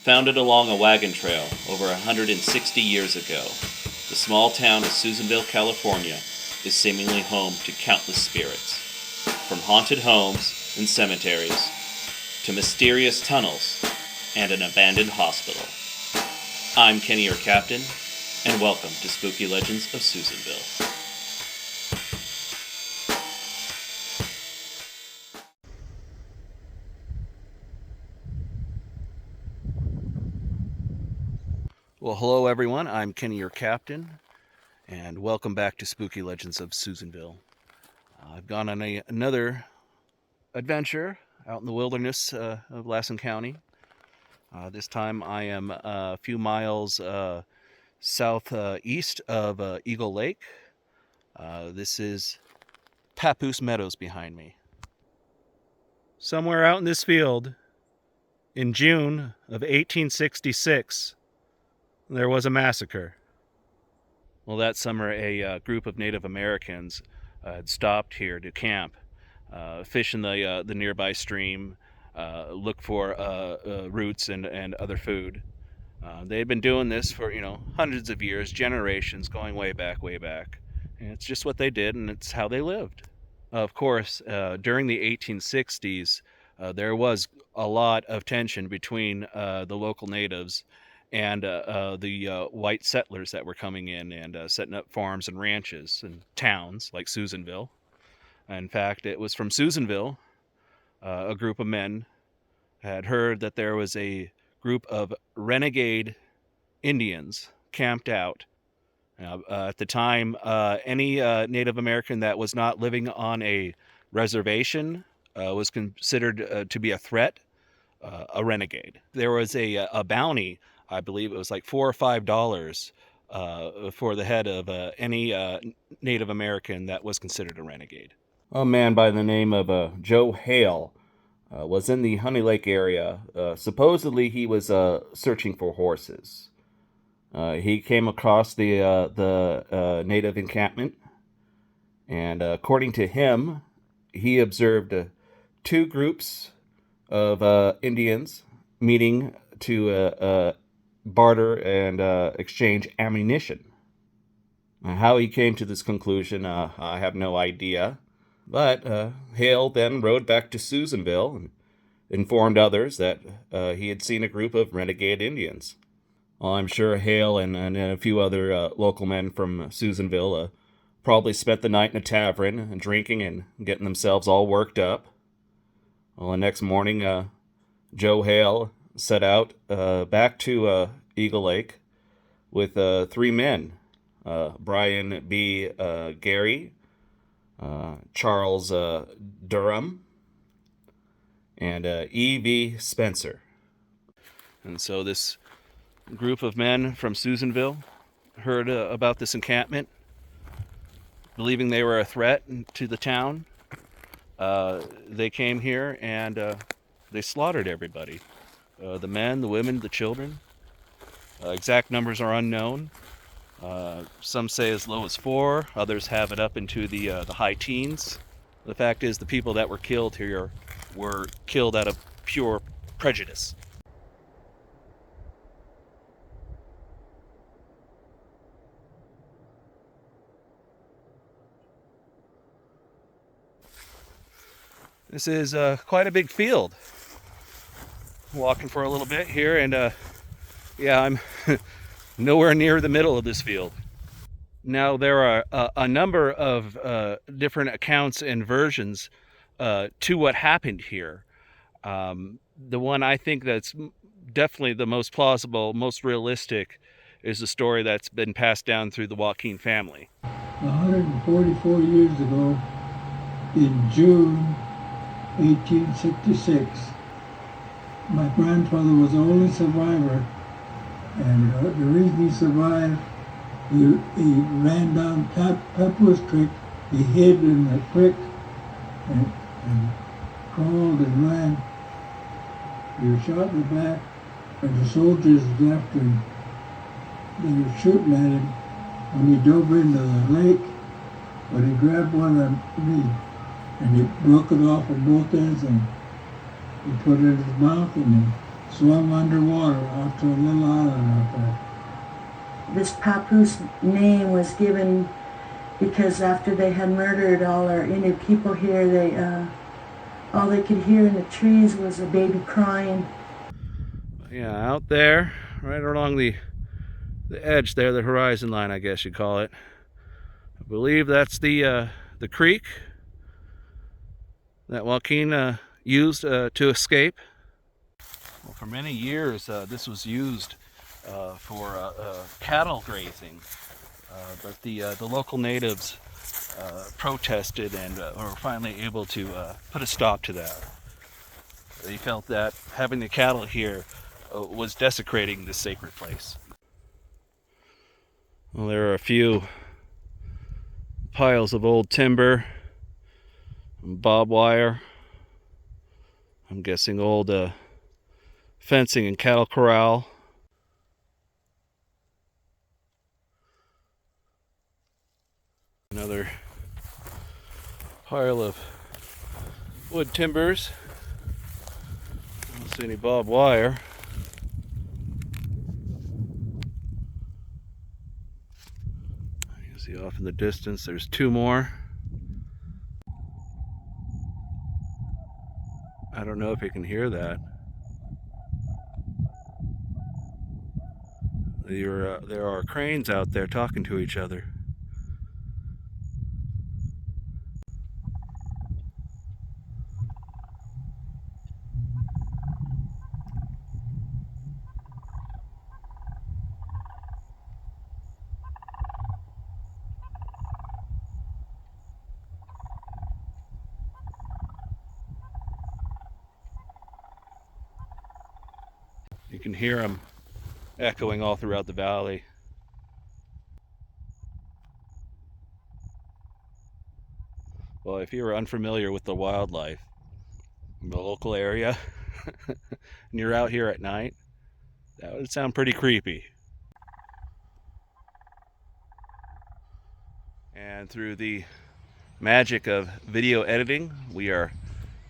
Founded along a wagon trail over 160 years ago, the small town of Susanville, California is seemingly home to countless spirits, from haunted homes and cemeteries to mysterious tunnels and an abandoned hospital. I'm Kenny, your captain, and welcome to Spooky Legends of Susanville. Well, hello everyone, I'm Kenny, your captain, and welcome back to Spooky Legends of Susanville. I've gone on another adventure out in the wilderness of Lassen County. This time I am a few miles southeast of Eagle Lake. This is Papoose Meadows behind me. Somewhere out in this field, in June of 1866, there was a massacre. Well, that summer, a group of Native Americans had stopped here to camp, fish in the nearby stream, look for roots and other food. They had been doing this for, hundreds of years, generations, going way back. And it's just what they did, and it's how they lived. Of course, during the 1860s, there was a lot of tension between the local natives and the white settlers that were coming in and setting up farms and ranches and towns like Susanville. In fact, it was from Susanville, a group of men had heard that there was a group of renegade Indians camped out. At the time, any Native American that was not living on a reservation was considered to be a threat, a renegade. There was a bounty. I believe it was like $4 or $5 for the head of any Native American that was considered a renegade. A man by the name of Joe Hale was in the Honey Lake area. Supposedly he was searching for horses. He came across the native encampment, and according to him, he observed two groups of Indians meeting to barter and exchange ammunition. How he came to this conclusion, I have no idea. But Hale then rode back to Susanville and informed others that he had seen a group of renegade Indians. Well, I'm sure Hale and a few other local men from Susanville probably spent the night in a tavern and drinking and getting themselves all worked up. Well, the next morning, Joe Hale set out back to Eagle Lake with three men, Brian B. Gary, Charles Durham, and E.V. Spencer. And so this group of men from Susanville heard about this encampment, believing they were a threat to the town. They came here and they slaughtered everybody. The men, the women, the children. Exact numbers are unknown. Some say as low as 4. Others have it up into the high teens. The fact is, the people that were killed here were killed out of pure prejudice. This is quite a big field. Walking for a little bit here, and yeah, I'm nowhere near the middle of this field. Now, there are a number of different accounts and versions to what happened here. The one I think that's definitely the most plausible, most realistic, is the story that's been passed down through the Joaquin family. 144 years ago, in June 1866, my grandfather was the only survivor, and the reason he survived, he ran down Papoose Creek, he hid in the creek, and crawled and ran. He was shot in the back, and the soldiers was after him. They were shooting at him when he dove into the lake, but he grabbed one of me, and he broke it off on both ends, and he put it in his mouth and he swam underwater out to a little island out there. This Papoose name was given because after they had murdered all our Indian people here, all they could hear in the trees was a baby crying. Yeah, out there, right along the edge there, the horizon line, I guess you'd call it. I believe that's the creek that Joaquin used to escape. Well, for many years, this was used for cattle grazing, but the local natives protested and were finally able to put a stop to that. They felt that having the cattle here was desecrating this sacred place. Well, there are a few piles of old timber and barbed wire. I'm guessing old fencing and cattle corral. Another pile of wood timbers. I don't see any barbed wire. You can see off in the distance there's two more. I don't know if you can hear that. There are cranes out there talking to each other. You can hear them echoing all throughout the valley. Well, if you're unfamiliar with the wildlife in the local area and you're out here at night, that would sound pretty creepy. And through the magic of video editing, we are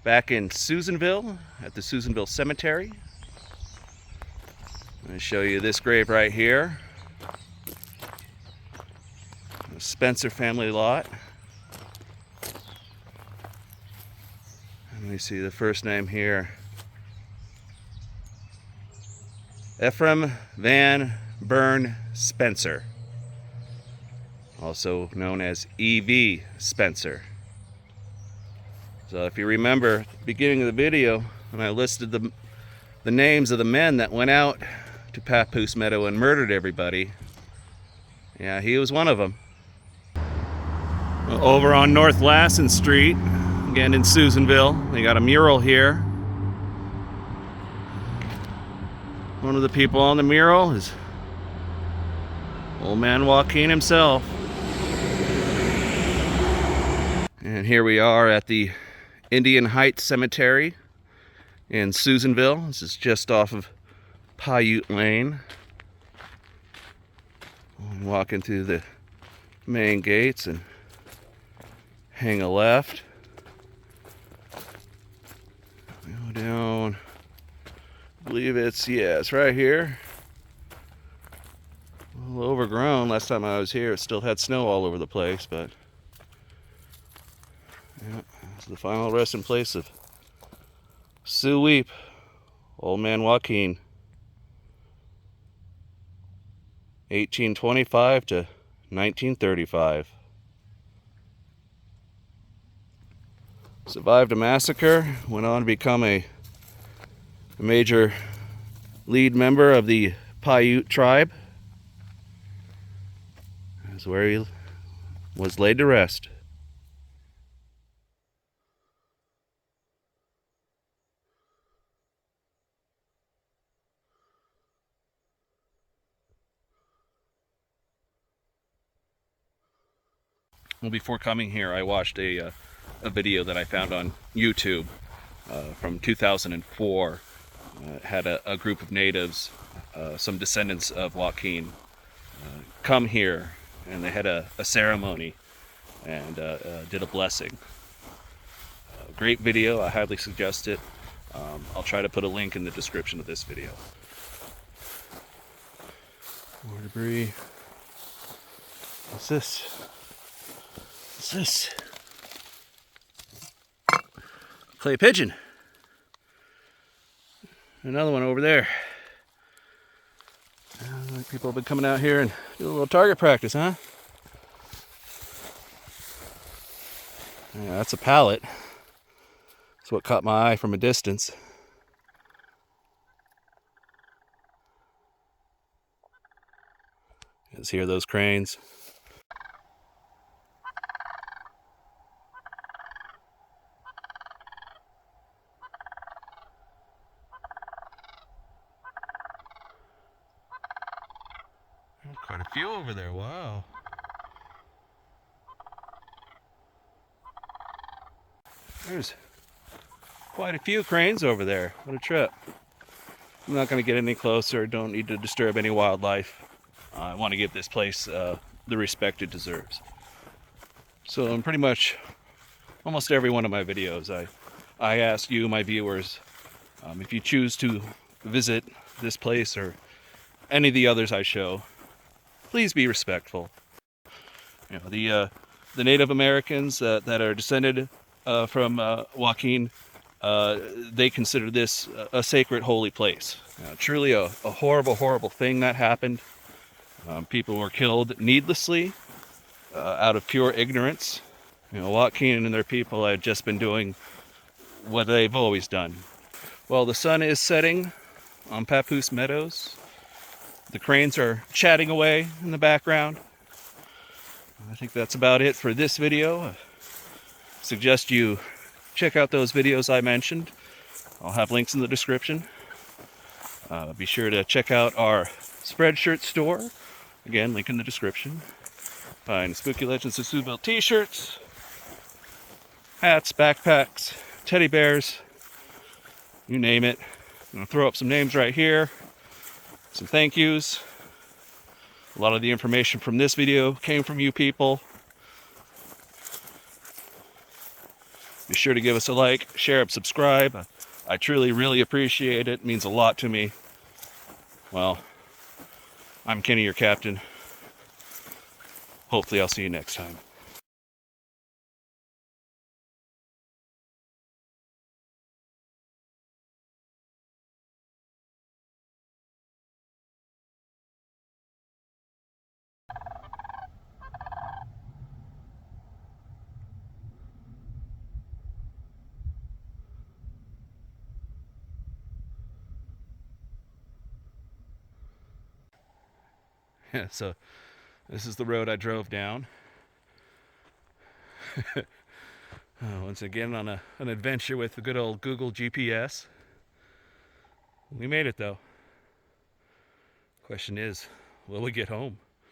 back in Susanville at the Susanville Cemetery. I'm going to show you this grave right here. The Spencer family lot. Let me see the first name here. Ephraim Van Buren Spencer, also known as E.V. Spencer. So if you remember at the beginning of the video when I listed the names of the men that went out to Papoose Meadow and murdered everybody, yeah, he was one of them. Over on North Lassen Street, again in Susanville, they got a mural here. One of the people on the mural is old man Joaquin himself. And here we are at the Indian Heights Cemetery in Susanville. This is just off of Paiute Lane. Walking through the main gates and hang a left. Go down, I believe it's right here. A little overgrown. Last time I was here, it still had snow all over the place, but yeah, it's the final resting place of Sue Weep, old man Joaquin. 1825 to 1935. Survived a massacre, went on to become a major lead member of the Paiute tribe. That's where he was laid to rest. Well, before coming here, I watched a video that I found on YouTube from 2004. It had a group of natives, some descendants of Joaquin, come here, and they had a ceremony and did a blessing. Great video, I highly suggest it. I'll try to put a link in the description of this video. More debris. What's this? What's this? Clay pigeon. Another one over there. People have been coming out here and do a little target practice, huh? Yeah, that's a pallet. That's what caught my eye from a distance. You guys hear those cranes? Quite a few over there, wow. There's quite a few cranes over there. What a trip. I'm not going to get any closer, don't need to disturb any wildlife. I want to give this place the respect it deserves. So in pretty much almost every one of my videos, I ask you, my viewers, if you choose to visit this place or any of the others I show, please be respectful. You know, the Native Americans that are descended from Joaquin, they consider this a sacred, holy place. Truly a horrible, horrible thing that happened. People were killed needlessly out of pure ignorance. You know, Joaquin and their people had just been doing what they've always done. Well, the sun is setting on Papoose Meadows. The cranes are chatting away in the background. I think that's about it for this video. I suggest you check out those videos I mentioned. I'll have links in the description. Be sure to check out our Spreadshirt store. Again, link in the description. Find Spooky Legends of Susanville t-shirts, hats, backpacks, teddy bears, you name it. I'm going to throw up some names right here, some thank yous. A lot of the information from this video came from you people. Be sure to give us a like, share, and subscribe. I truly, really appreciate it. It means a lot to me. Well, I'm Kenny, your captain. Hopefully I'll see you next time. Yeah, so this is the road I drove down. Once again on an adventure with the good old Google GPS. We made it though. Question is, will we get home?